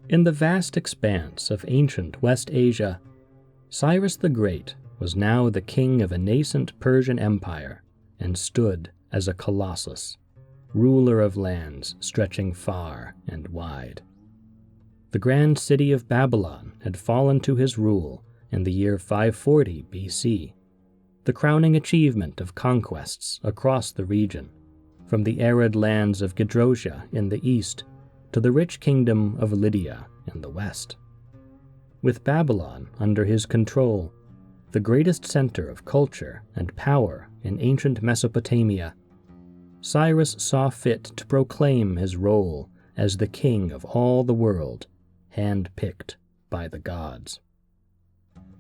In the vast expanse of ancient West Asia, Cyrus the Great was now the king of a nascent Persian Empire and stood as a colossus, ruler of lands stretching far and wide. The grand city of Babylon had fallen to his rule in the year 540 BC, the crowning achievement of conquests across the region, from the arid lands of Gedrosia in the east to the rich kingdom of Lydia in the west. With Babylon under his control, the greatest center of culture and power in ancient Mesopotamia, Cyrus saw fit to proclaim his role as the king of all the world, hand-picked by the gods.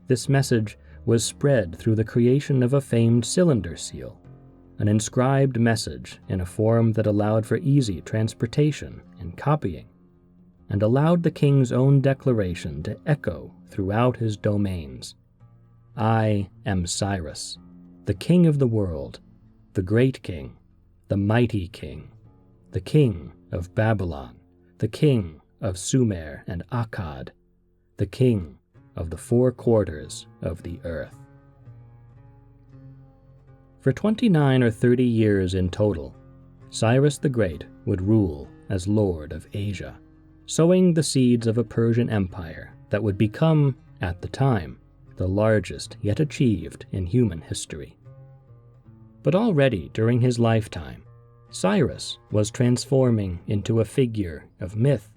This message was spread through the creation of a famed cylinder seal, an inscribed message in a form that allowed for easy transportation and copying, and allowed the king's own declaration to echo throughout his domains. I am Cyrus, the king of the world, the great king, the mighty king, the king of Babylon, the king of Sumer and Akkad, the king of the 4 quarters of the earth. For 29 or 30 years in total, Cyrus the Great would rule as Lord of Asia, sowing the seeds of a Persian Empire that would become, at the time, the largest yet achieved in human history. But already during his lifetime, Cyrus was transforming into a figure of myth,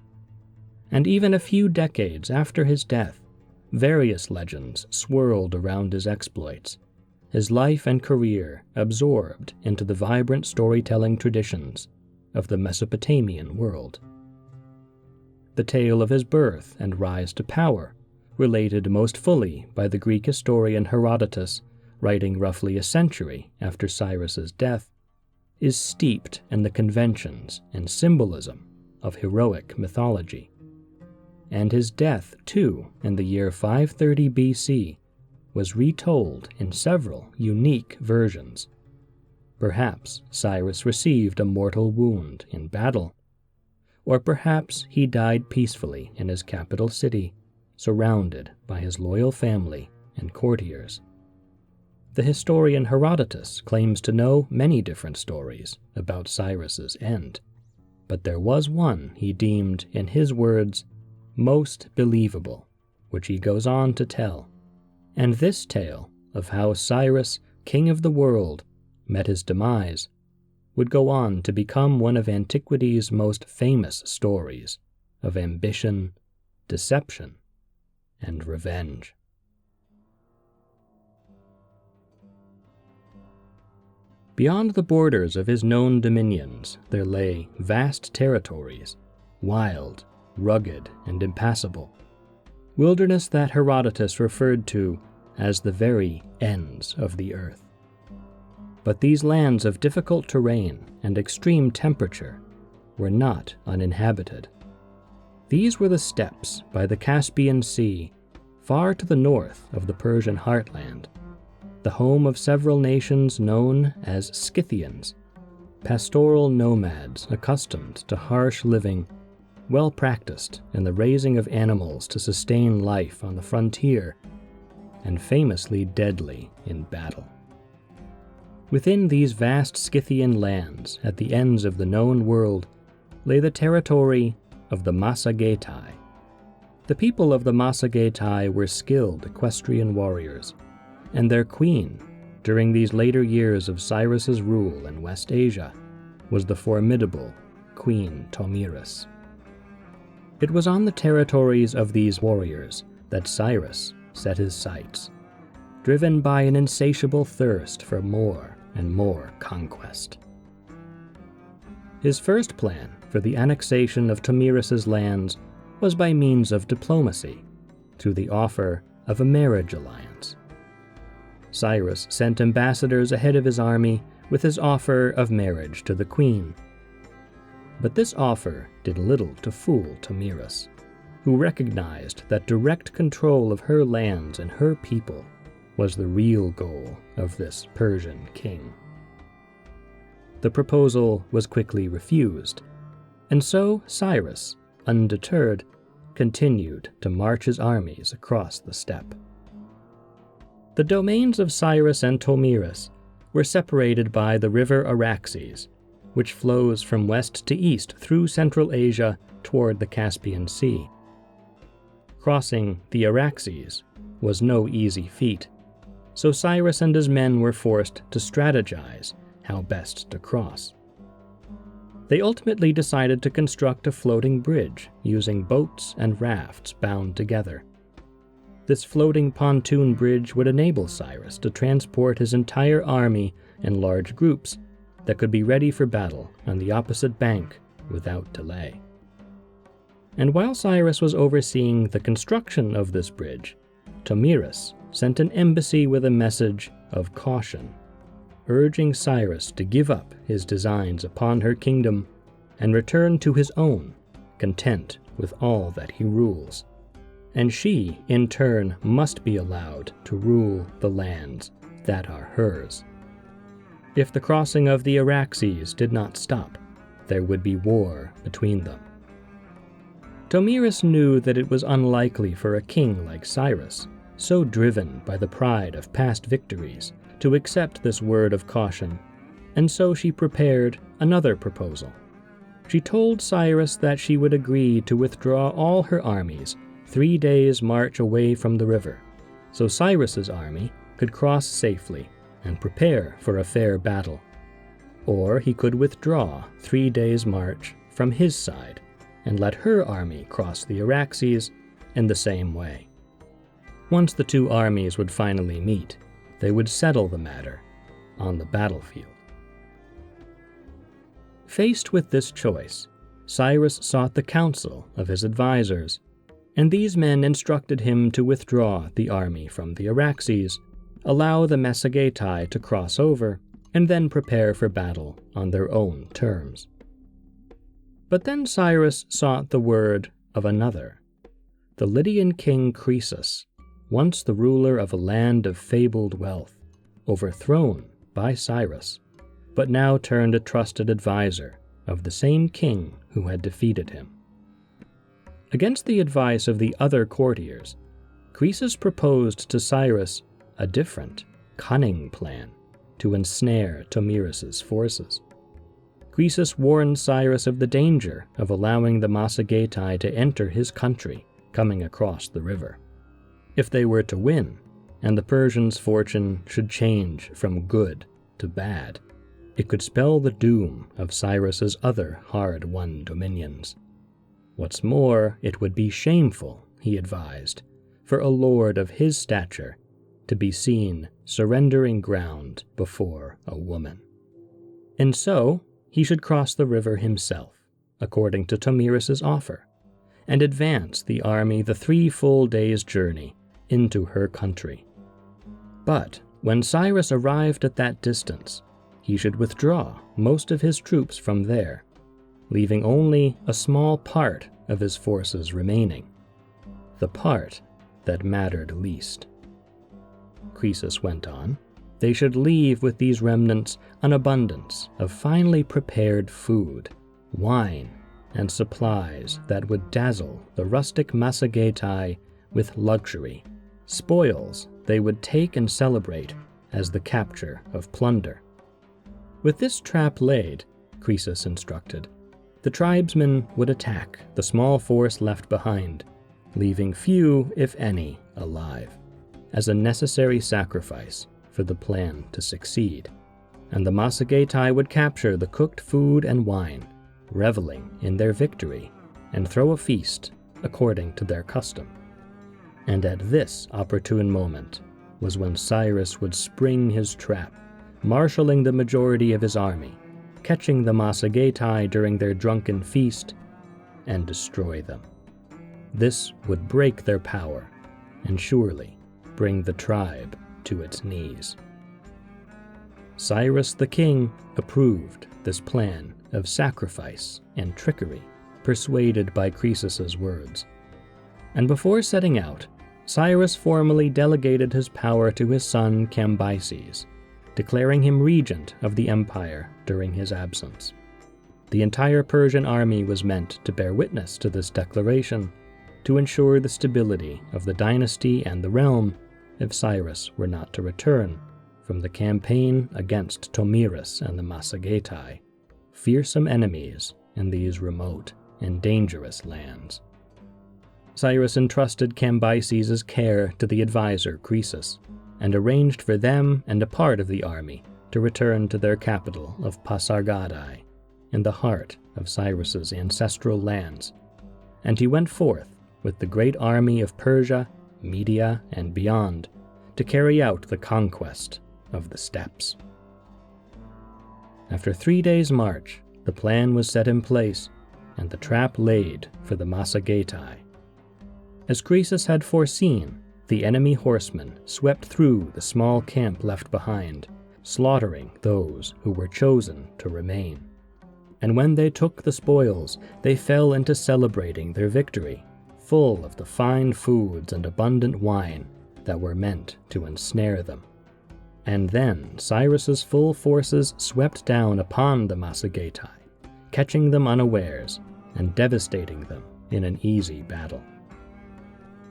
and even a few decades after his death, various legends swirled around his exploits, his life and career absorbed into the vibrant storytelling traditions of the Mesopotamian world. The tale of his birth and rise to power, related most fully by the Greek historian Herodotus, writing roughly a century after Cyrus's death, is steeped in the conventions and symbolism of heroic mythology. And his death, too, in the year 530 BC, was retold in several unique versions. Perhaps Cyrus received a mortal wound in battle, or perhaps he died peacefully in his capital city, surrounded by his loyal family and courtiers. The historian Herodotus claims to know many different stories about Cyrus's end, but there was one he deemed, in his words, most believable, which he goes on to tell. And this tale of how Cyrus, king of the world, met his demise, would go on to become one of antiquity's most famous stories of ambition, deception, and revenge. Beyond the borders of his known dominions there lay vast territories, wild, rugged, and impassable, wilderness that Herodotus referred to as the very ends of the earth. But these lands of difficult terrain and extreme temperature were not uninhabited. These were the steppes by the Caspian Sea, far to the north of the Persian heartland, the home of several nations known as Scythians, pastoral nomads accustomed to harsh living, well practiced in the raising of animals to sustain life on the frontier, and famously deadly in battle. Within these vast Scythian lands, at the ends of the known world, lay the territory of the Massagetae. The people of the Massagetae were skilled equestrian warriors, and their queen, during these later years of Cyrus's rule in West Asia, was the formidable Queen Tomyris. It was on the territories of these warriors that Cyrus set his sights, driven by an insatiable thirst for more and more conquest. His first plan for the annexation of Tomyris's lands was by means of diplomacy, through the offer of a marriage alliance. Cyrus sent ambassadors ahead of his army with his offer of marriage to the queen. But this offer did little to fool Tomyris, who recognized that direct control of her lands and her people was the real goal of this Persian king. The proposal was quickly refused, and so Cyrus, undeterred, continued to march his armies across the steppe. The domains of Cyrus and Tomyris were separated by the river Araxes, which flows from west to east through Central Asia toward the Caspian Sea. Crossing the Araxes was no easy feat, so Cyrus and his men were forced to strategize how best to cross. They ultimately decided to construct a floating bridge using boats and rafts bound together. This floating pontoon bridge would enable Cyrus to transport his entire army in large groups that could be ready for battle on the opposite bank without delay. And while Cyrus was overseeing the construction of this bridge, Tomyris sent an embassy with a message of caution, urging Cyrus to give up his designs upon her kingdom and return to his own, content with all that he rules. And she, in turn, must be allowed to rule the lands that are hers. If the crossing of the Araxes did not stop, there would be war between them. Tomyris knew that it was unlikely for a king like Cyrus, so driven by the pride of past victories, to accept this word of caution, and so she prepared another proposal. She told Cyrus that she would agree to withdraw all her armies 3 days' march away from the river, so Cyrus's army could cross safely and prepare for a fair battle. Or he could withdraw 3 days' march from his side and let her army cross the Araxes in the same way. Once the two armies would finally meet, they would settle the matter on the battlefield. Faced with this choice, Cyrus sought the counsel of his advisors, and these men instructed him to withdraw the army from the Araxes, allow the Massagetae to cross over, and then prepare for battle on their own terms. But then Cyrus sought the word of another, the Lydian king Croesus, once the ruler of a land of fabled wealth, overthrown by Cyrus, but now turned a trusted advisor of the same king who had defeated him. Against the advice of the other courtiers, Croesus proposed to Cyrus a different, cunning plan to ensnare Tomyris's forces. Croesus warned Cyrus of the danger of allowing the Massagetae to enter his country, coming across the river. If they were to win, and the Persians' fortune should change from good to bad, it could spell the doom of Cyrus's other hard-won dominions. What's more, it would be shameful, he advised, for a lord of his stature to be seen surrendering ground before a woman. And so, he should cross the river himself, according to Tomyris's offer, and advance the army the 3 full days' journey into her country. But when Cyrus arrived at that distance, he should withdraw most of his troops from there, leaving only a small part of his forces remaining, the part that mattered least. Croesus went on, they should leave with these remnants an abundance of finely prepared food, wine, and supplies that would dazzle the rustic Massagetae with luxury, spoils they would take and celebrate as the capture of plunder. With this trap laid, Croesus instructed, the tribesmen would attack the small force left behind, leaving few, if any, alive, as a necessary sacrifice for the plan to succeed, and the Massagetae would capture the cooked food and wine, reveling in their victory, and throw a feast according to their custom. And at this opportune moment was when Cyrus would spring his trap, marshalling the majority of his army, catching the Massagetae during their drunken feast, and destroy them. This would break their power, and surely bring the tribe to its knees. Cyrus the king approved this plan of sacrifice and trickery, persuaded by Croesus's words. And before setting out, Cyrus formally delegated his power to his son Cambyses, declaring him regent of the empire during his absence. The entire Persian army was meant to bear witness to this declaration, to ensure the stability of the dynasty and the realm if Cyrus were not to return from the campaign against Tomyris and the Massagetae, fearsome enemies in these remote and dangerous lands. Cyrus entrusted Cambyses' care to the advisor Croesus, and arranged for them and a part of the army to return to their capital of Pasargadae, in the heart of Cyrus's ancestral lands, and he went forth with the great army of Persia, Media, and beyond to carry out the conquest of the steppes. After 3 days' march, the plan was set in place and the trap laid for the Massagetae. As Croesus had foreseen, the enemy horsemen swept through the small camp left behind, slaughtering those who were chosen to remain. And when they took the spoils, they fell into celebrating their victory, full of the fine foods and abundant wine that were meant to ensnare them. And then Cyrus's full forces swept down upon the Massagetae, catching them unawares and devastating them in an easy battle.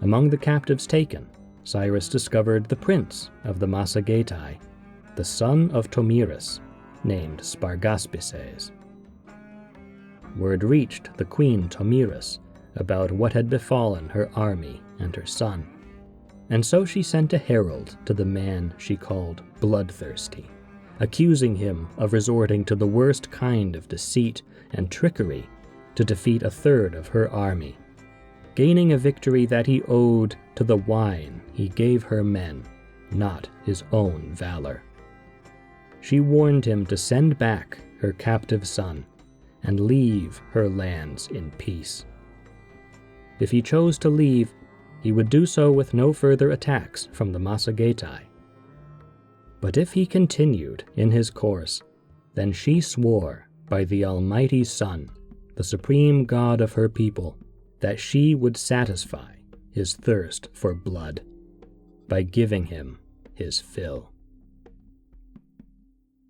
Among the captives taken, Cyrus discovered the prince of the Massagetae, the son of Tomyris, named Spargaspises. Word reached the queen Tomyris about what had befallen her army and her son, and so she sent a herald to the man she called Bloodthirsty, accusing him of resorting to the worst kind of deceit and trickery to defeat a third of her army, gaining a victory that he owed to the wine he gave her men, not his own valor. She warned him to send back her captive son and leave her lands in peace. If he chose to leave, he would do so with no further attacks from the Massagetae. But if he continued in his course, then she swore by the Almighty Sun, the supreme God of her people, that she would satisfy his thirst for blood by giving him his fill.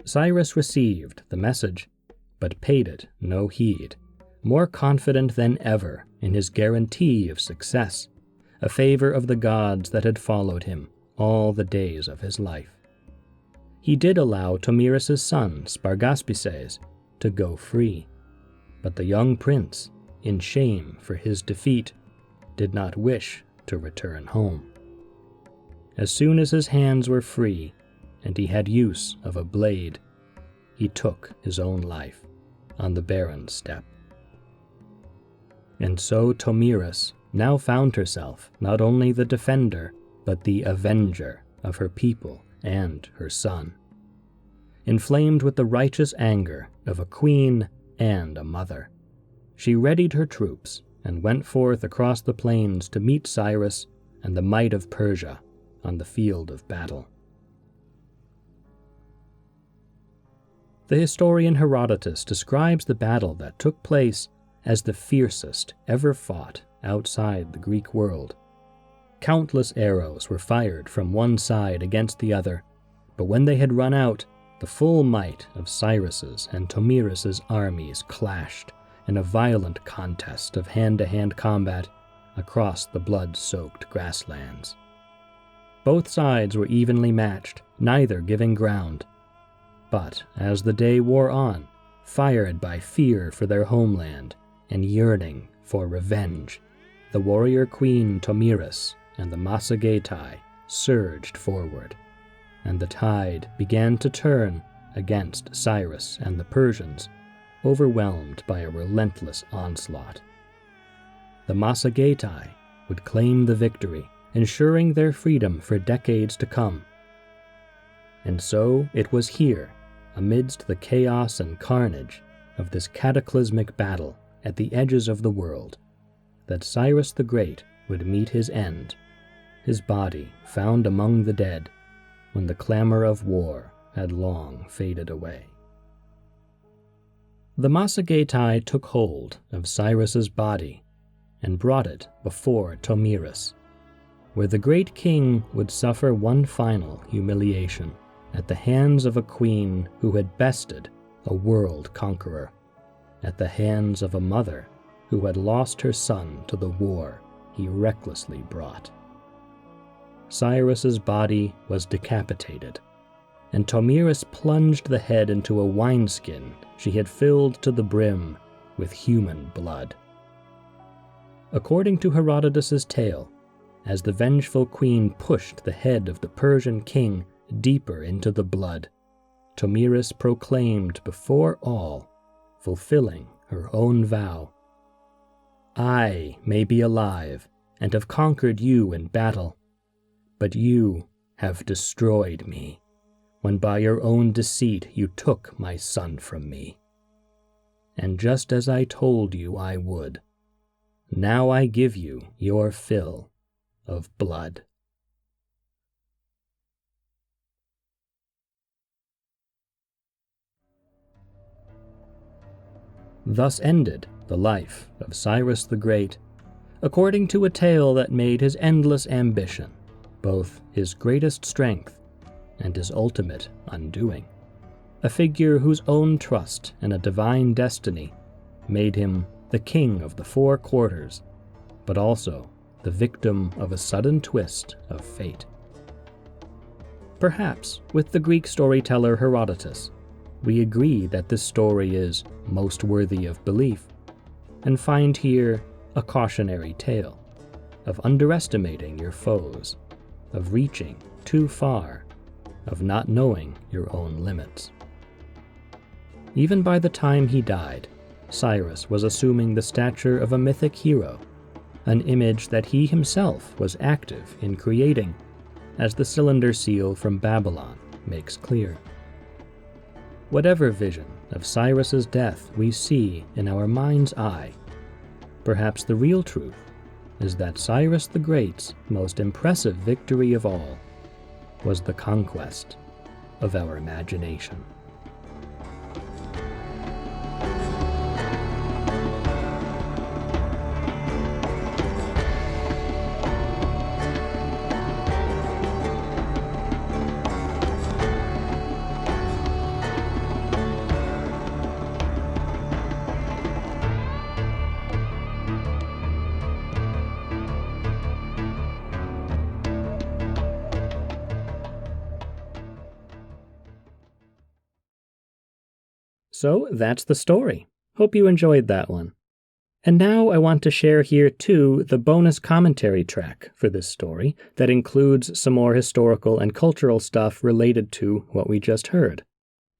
Cyrus received the message, but paid it no heed, more confident than ever in his guarantee of success, a favor of the gods that had followed him all the days of his life. He did allow Tomyris' son, Spargaspises, to go free, but the young prince, in shame for his defeat, did not wish to return home. As soon as his hands were free, and he had use of a blade, he took his own life on the barren steppe. And so Tomyris now found herself not only the defender, but the avenger of her people and her son. Inflamed with the righteous anger of a queen and a mother, she readied her troops and went forth across the plains to meet Cyrus and the might of Persia on the field of battle. The historian Herodotus describes the battle that took place as the fiercest ever fought outside the Greek world. Countless arrows were fired from one side against the other, but when they had run out, the full might of Cyrus's and Tomyris' armies clashed in a violent contest of hand-to-hand combat across the blood-soaked grasslands. Both sides were evenly matched, neither giving ground. But as the day wore on, fired by fear for their homeland and yearning for revenge, the warrior queen Tomyris and the Massagetae surged forward, and the tide began to turn against Cyrus and the Persians, overwhelmed by a relentless onslaught. The Massagetae would claim the victory, ensuring their freedom for decades to come. And so it was here, amidst the chaos and carnage of this cataclysmic battle at the edges of the world, that Cyrus the Great would meet his end, his body found among the dead when the clamor of war had long faded away. The Massagetae took hold of Cyrus's body and brought it before Tomyris, where the great king would suffer one final humiliation at the hands of a queen who had bested a world conqueror, at the hands of a mother who had lost her son to the war he recklessly brought. Cyrus's body was decapitated, and Tomyris plunged the head into a wineskin she had filled to the brim with human blood. According to Herodotus's tale, as the vengeful queen pushed the head of the Persian king deeper into the blood, Tomyris proclaimed before all, fulfilling her own vow, "I may be alive and have conquered you in battle, but you have destroyed me, when by your own deceit you took my son from me. And just as I told you I would, now I give you your fill of blood." Thus ended the life of Cyrus the Great, according to a tale that made his endless ambition both his greatest strength and his ultimate undoing. A figure whose own trust in a divine destiny made him the king of the four quarters, but also the victim of a sudden twist of fate. Perhaps, with the Greek storyteller Herodotus, we agree that this story is most worthy of belief, and find here a cautionary tale of underestimating your foes, of reaching too far, of not knowing your own limits. Even by the time he died, Cyrus was assuming the stature of a mythic hero, an image that he himself was active in creating, as the cylinder seal from Babylon makes clear. Whatever vision of Cyrus's death we see in our mind's eye, perhaps the real truth is that Cyrus the Great's most impressive victory of all was the conquest of our imagination. So that's the story. Hope you enjoyed that one. And now I want to share here too the bonus commentary track for this story that includes some more historical and cultural stuff related to what we just heard.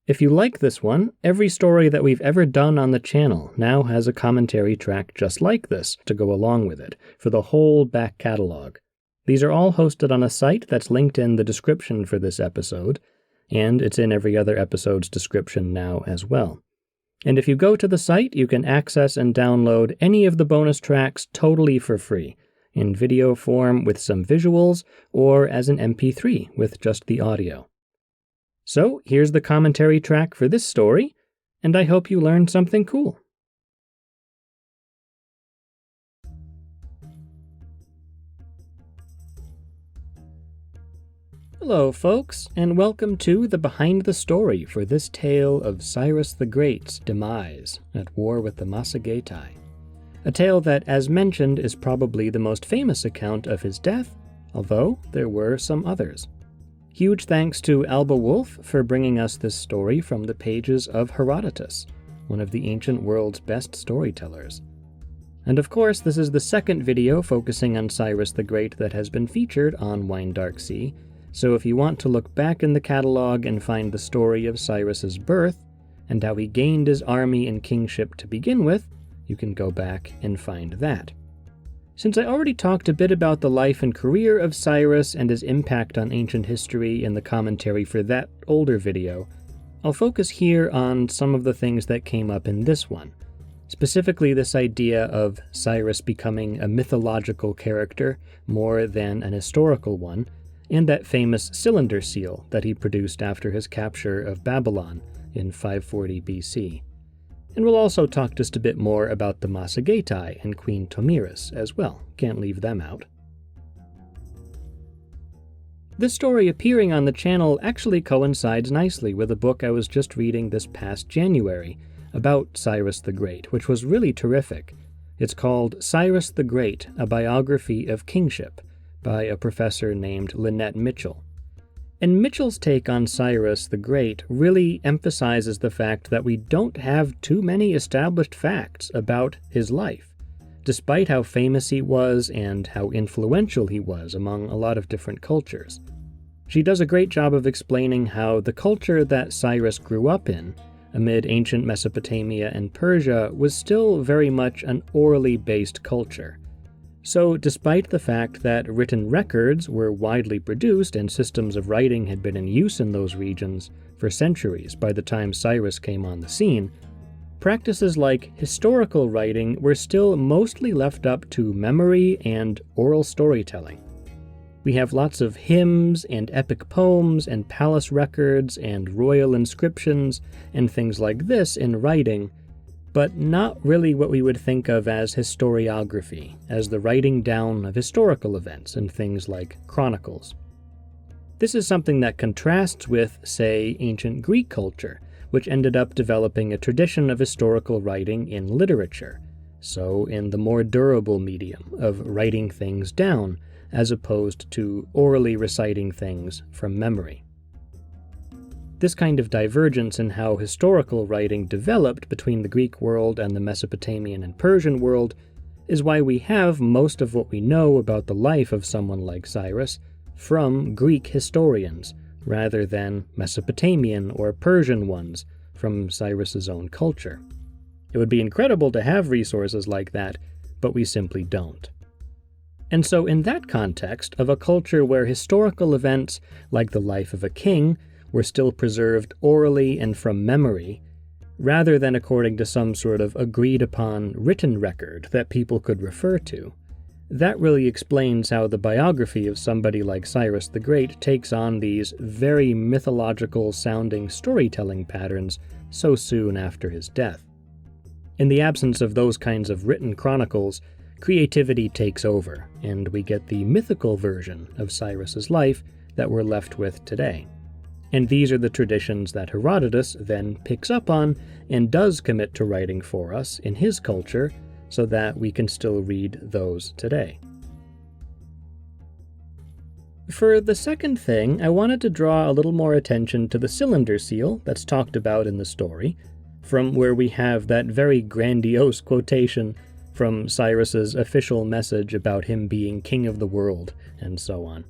If you like this one, every story that we've ever done on the channel now has a commentary track just like this to go along with it for the whole back catalog. These are all hosted on a site that's linked in the description for this episode, and it's in every other episode's description now as well. And if you go to the site, you can access and download any of the bonus tracks totally for free, in video form with some visuals, or as an MP3 with just the audio. So here's the commentary track for this story, and I hope you learned something cool. Hello, folks, and welcome to the behind the story for this tale of Cyrus the Great's demise at war with the Massagetae. A tale that, as mentioned, is probably the most famous account of his death, although there were some others. Huge thanks to Alba Wolf for bringing us this story from the pages of Herodotus, one of the ancient world's best storytellers. And of course, this is the second video focusing on Cyrus the Great that has been featured on Wine Dark Sea, so if you want to look back in the catalog and find the story of Cyrus's birth, and how he gained his army and kingship to begin with, you can go back and find that. Since I already talked a bit about the life and career of Cyrus and his impact on ancient history in the commentary for that older video, I'll focus here on some of the things that came up in this one, specifically this idea of Cyrus becoming a mythological character more than an historical one, and that famous cylinder seal that he produced after his capture of Babylon in 540 BC. And we'll also talk just a bit more about the Massagetae and Queen Tomyris as well. Can't leave them out. This story appearing on the channel actually coincides nicely with a book I was just reading this past January about Cyrus the Great, which was really terrific. It's called Cyrus the Great, A Biography of Kingship, by a professor named Lynette Mitchell. And Mitchell's take on Cyrus the Great really emphasizes the fact that we don't have too many established facts about his life, despite how famous he was and how influential he was among a lot of different cultures. She does a great job of explaining how the culture that Cyrus grew up in, amid ancient Mesopotamia and Persia, was still very much an orally based culture. So, despite the fact that written records were widely produced and systems of writing had been in use in those regions for centuries by the time Cyrus came on the scene, practices like historical writing were still mostly left up to memory and oral storytelling. We have lots of hymns and epic poems and palace records and royal inscriptions and things like this in writing, but not really what we would think of as historiography, as the writing down of historical events and things like chronicles. This is something that contrasts with, say, ancient Greek culture, which ended up developing a tradition of historical writing in literature, so in the more durable medium of writing things down, as opposed to orally reciting things from memory. This kind of divergence in how historical writing developed between the Greek world and the Mesopotamian and Persian world is why we have most of what we know about the life of someone like Cyrus from Greek historians, rather than Mesopotamian or Persian ones from Cyrus's own culture. It would be incredible to have resources like that, but we simply don't. And so in that context of a culture where historical events, like the life of a king, were still preserved orally and from memory, rather than according to some sort of agreed-upon written record that people could refer to. That really explains how the biography of somebody like Cyrus the Great takes on these very mythological-sounding storytelling patterns so soon after his death. In the absence of those kinds of written chronicles, creativity takes over, and we get the mythical version of Cyrus's life that we're left with today. And these are the traditions that Herodotus then picks up on and does commit to writing for us in his culture so that we can still read those today. For the second thing, I wanted to draw a little more attention to the cylinder seal that's talked about in the story, from where we have that very grandiose quotation from Cyrus's official message about him being king of the world, and so on.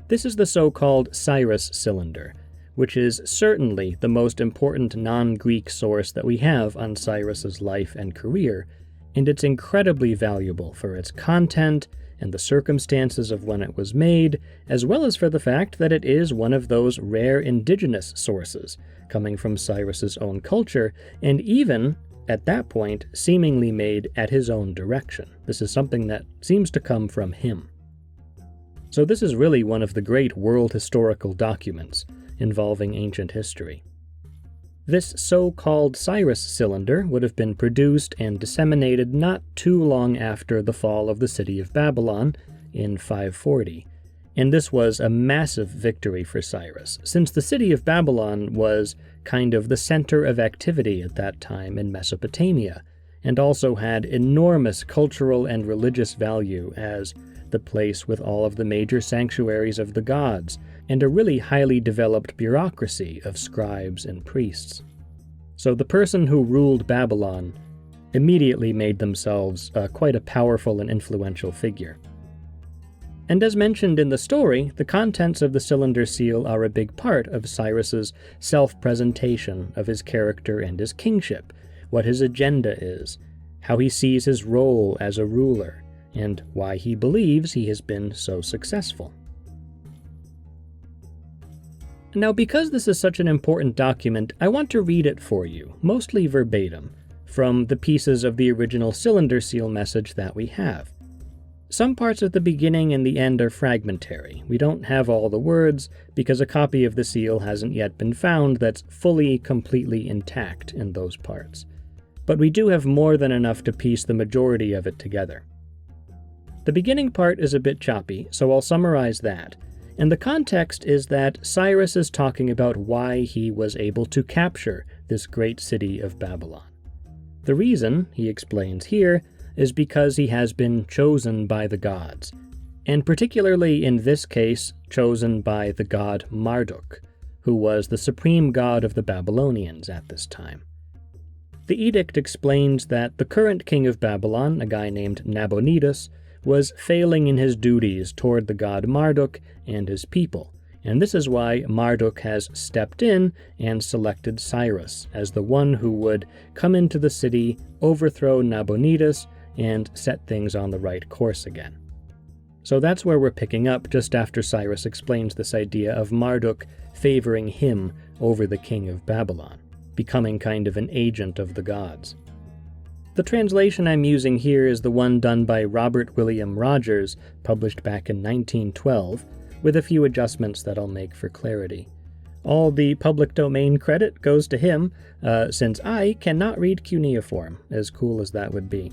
This is the so-called Cyrus Cylinder, which is certainly the most important non-Greek source that we have on Cyrus's life and career, and it's incredibly valuable for its content and the circumstances of when it was made, as well as for the fact that it is one of those rare indigenous sources, coming from Cyrus's own culture, and even, at that point, seemingly made at his own direction. This is something that seems to come from him. So this is really one of the great world historical documents involving ancient history. This so-called Cyrus Cylinder would have been produced and disseminated not too long after the fall of the city of Babylon in 540, and this was a massive victory for Cyrus, since the city of Babylon was kind of the center of activity at that time in Mesopotamia, and also had enormous cultural and religious value as the place with all of the major sanctuaries of the gods, and a really highly developed bureaucracy of scribes and priests. So the person who ruled Babylon immediately made themselves quite a powerful and influential figure. And as mentioned in the story, the contents of the cylinder seal are a big part of Cyrus's self-presentation of his character and his kingship, what his agenda is, how he sees his role as a ruler, and why he believes he has been so successful. Now, because this is such an important document, I want to read it for you, mostly verbatim, from the pieces of the original cylinder seal message that we have. Some parts at the beginning and the end are fragmentary. We don't have all the words, because a copy of the seal hasn't yet been found that's fully, completely intact in those parts. But we do have more than enough to piece the majority of it together. The beginning part is a bit choppy, so I'll summarize that. And the context is that Cyrus is talking about why he was able to capture this great city of Babylon. The reason, he explains here, is because he has been chosen by the gods, and particularly in this case, chosen by the god Marduk, who was the supreme god of the Babylonians at this time. The edict explains that the current king of Babylon, a guy named Nabonidus, was failing in his duties toward the god Marduk and his people, and this is why Marduk has stepped in and selected Cyrus as the one who would come into the city, overthrow Nabonidus, and set things on the right course again. So that's where we're picking up just after Cyrus explains this idea of Marduk favoring him over the king of Babylon, becoming kind of an agent of the gods. The translation I'm using here is the one done by Robert William Rogers, published back in 1912, with a few adjustments that I'll make for clarity. All the public domain credit goes to him, since I cannot read cuneiform, as cool as that would be.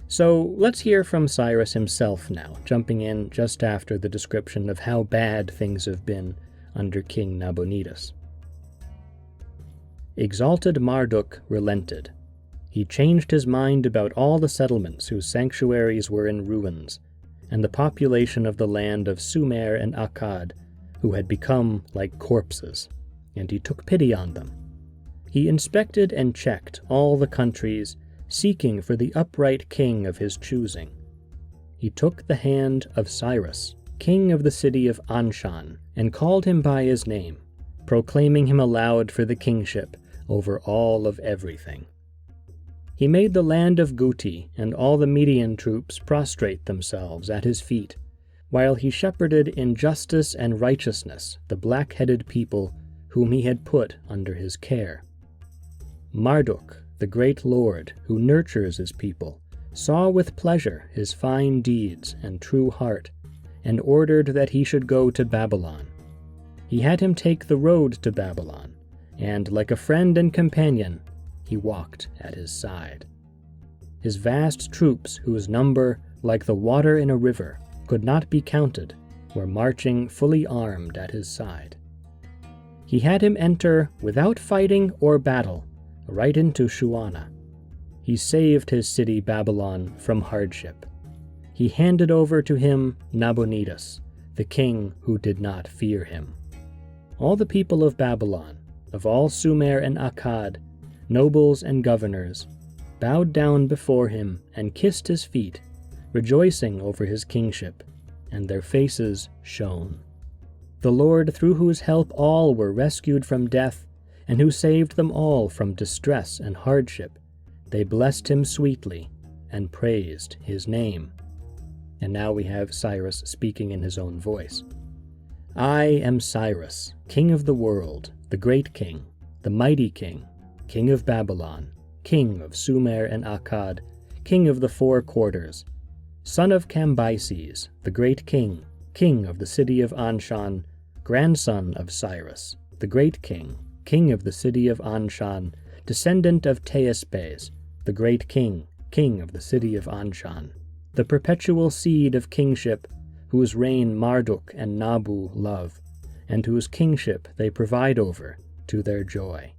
So let's hear from Cyrus himself now, jumping in just after the description of how bad things have been under King Nabonidus. Exalted Marduk relented. He changed his mind about all the settlements whose sanctuaries were in ruins, and the population of the land of Sumer and Akkad, who had become like corpses, and he took pity on them. He inspected and checked all the countries, seeking for the upright king of his choosing. He took the hand of Cyrus, king of the city of Anshan, and called him by his name, proclaiming him aloud for the kingship over all of everything. He made the land of Guti and all the Median troops prostrate themselves at his feet, while he shepherded in justice and righteousness the black-headed people whom he had put under his care. Marduk, the great lord who nurtures his people, saw with pleasure his fine deeds and true heart, and ordered that he should go to Babylon. He had him take the road to Babylon, and like a friend and companion, he walked at his side. His vast troops, whose number, like the water in a river, could not be counted, were marching fully armed at his side. He had him enter, without fighting or battle, right into Shuana. He saved his city Babylon from hardship. He handed over to him Nabonidus, the king who did not fear him. All the people of Babylon, of all Sumer and Akkad, nobles and governors, bowed down before him and kissed his feet, rejoicing over his kingship, and their faces shone. The Lord through whose help all were rescued from death, and who saved them all from distress and hardship, they blessed him sweetly and praised his name. And now we have Cyrus speaking in his own voice. I am Cyrus, king of the world, the great king, the mighty king, king of Babylon, king of Sumer and Akkad, king of the four quarters, son of Cambyses, the great king, king of the city of Anshan, grandson of Cyrus, the great king, king of the city of Anshan, descendant of Teaspes, the great king, king of the city of Anshan, the perpetual seed of kingship, whose reign Marduk and Nabu love, and whose kingship they provide over to their joy.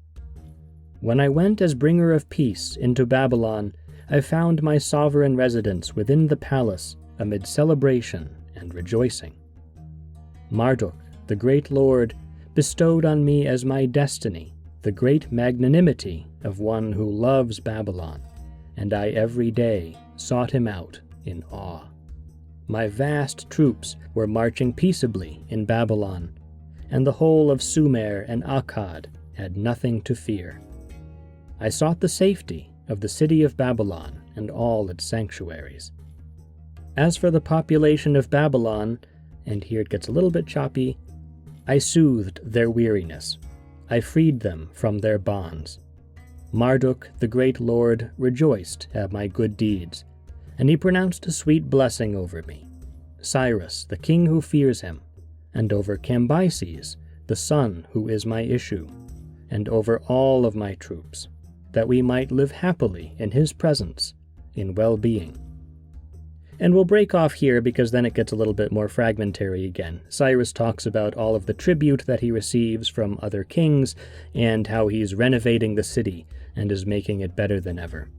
When I went as bringer of peace into Babylon, I found my sovereign residence within the palace amid celebration and rejoicing. Marduk, the great lord, bestowed on me as my destiny the great magnanimity of one who loves Babylon, and I every day sought him out in awe. My vast troops were marching peaceably in Babylon, and the whole of Sumer and Akkad had nothing to fear. I sought the safety of the city of Babylon and all its sanctuaries. As for the population of Babylon, and here it gets a little bit choppy, I soothed their weariness. I freed them from their bonds. Marduk, the great lord, rejoiced at my good deeds, and he pronounced a sweet blessing over me, Cyrus, the king who fears him, and over Cambyses, the son who is my issue, and over all of my troops, that we might live happily in his presence, in well-being. And we'll break off here because then it gets a little bit more fragmentary again. Cyrus talks about all of the tribute that he receives from other kings, and how he's renovating the city and is making it better than ever.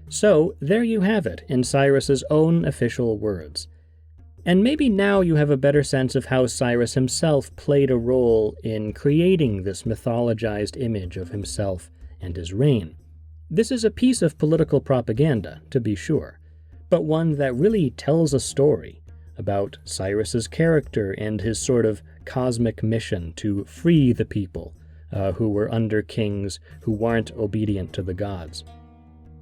So, there you have it, in Cyrus's own official words. And maybe now you have a better sense of how Cyrus himself played a role in creating this mythologized image of himself and his reign. This is a piece of political propaganda, to be sure, but one that really tells a story about Cyrus's character and his sort of cosmic mission to free the people who were under kings who weren't obedient to the gods.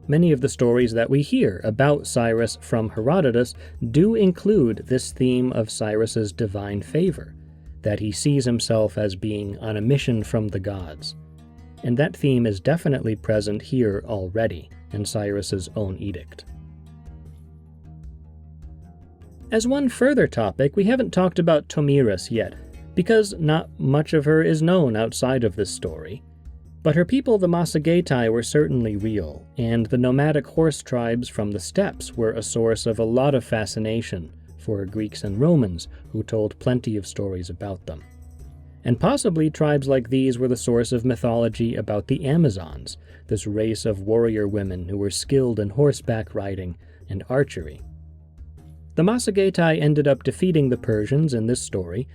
Many of the stories that we hear about Cyrus from Herodotus do include this theme of Cyrus's divine favor, that he sees himself as being on a mission from the gods. And that theme is definitely present here already in Cyrus's own edict. As one further topic, we haven't talked about Tomyris yet, because not much of her is known outside of this story. But her people, the Massagetae, were certainly real, and the nomadic horse tribes from the steppes were a source of a lot of fascination for Greeks and Romans, who told plenty of stories about them. And possibly tribes like these were the source of mythology about the Amazons, this race of warrior women who were skilled in horseback riding and archery. The Massagetae ended up defeating the Persians in this story,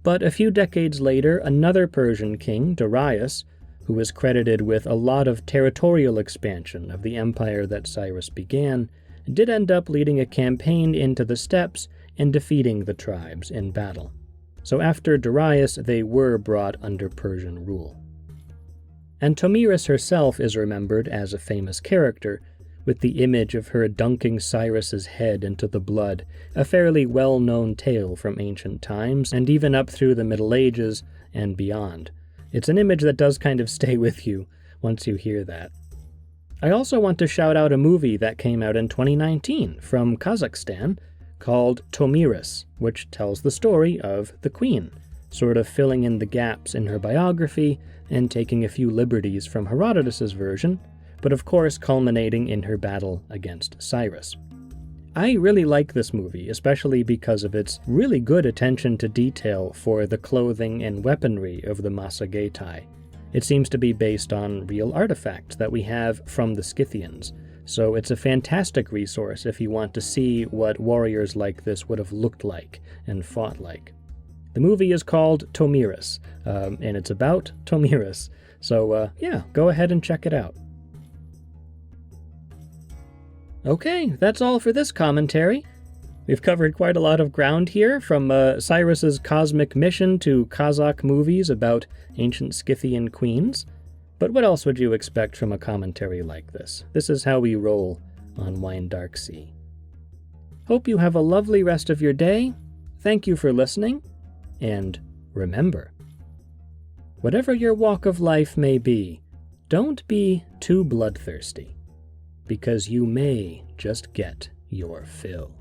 but a few decades later, another Persian king, Darius, who was credited with a lot of territorial expansion of the empire that Cyrus began, did end up leading a campaign into the steppes and defeating the tribes in battle. So after Darius, they were brought under Persian rule. And Tomyris herself is remembered as a famous character, with the image of her dunking Cyrus's head into the blood, a fairly well-known tale from ancient times, and even up through the Middle Ages and beyond. It's an image that does kind of stay with you once you hear that. I also want to shout out a movie that came out in 2019 from Kazakhstan called Tomyris, which tells the story of the queen, sort of filling in the gaps in her biography and taking a few liberties from Herodotus' version, but of course culminating in her battle against Cyrus. I really like this movie, especially because of its really good attention to detail for the clothing and weaponry of the Massagetae. It seems to be based on real artifacts that we have from the Scythians, so it's a fantastic resource if you want to see what warriors like this would have looked like and fought like. The movie is called Tomyris, and it's about Tomyris, so yeah, go ahead and check it out. Okay, that's all for this commentary. We've covered quite a lot of ground here, from Cyrus's cosmic mission to Kazakh movies about ancient Scythian queens. But what else would you expect from a commentary like this? This is how we roll on Wine Dark Sea. Hope you have a lovely rest of your day. Thank you for listening, and remember, whatever your walk of life may be, don't be too bloodthirsty, because you may just get your fill.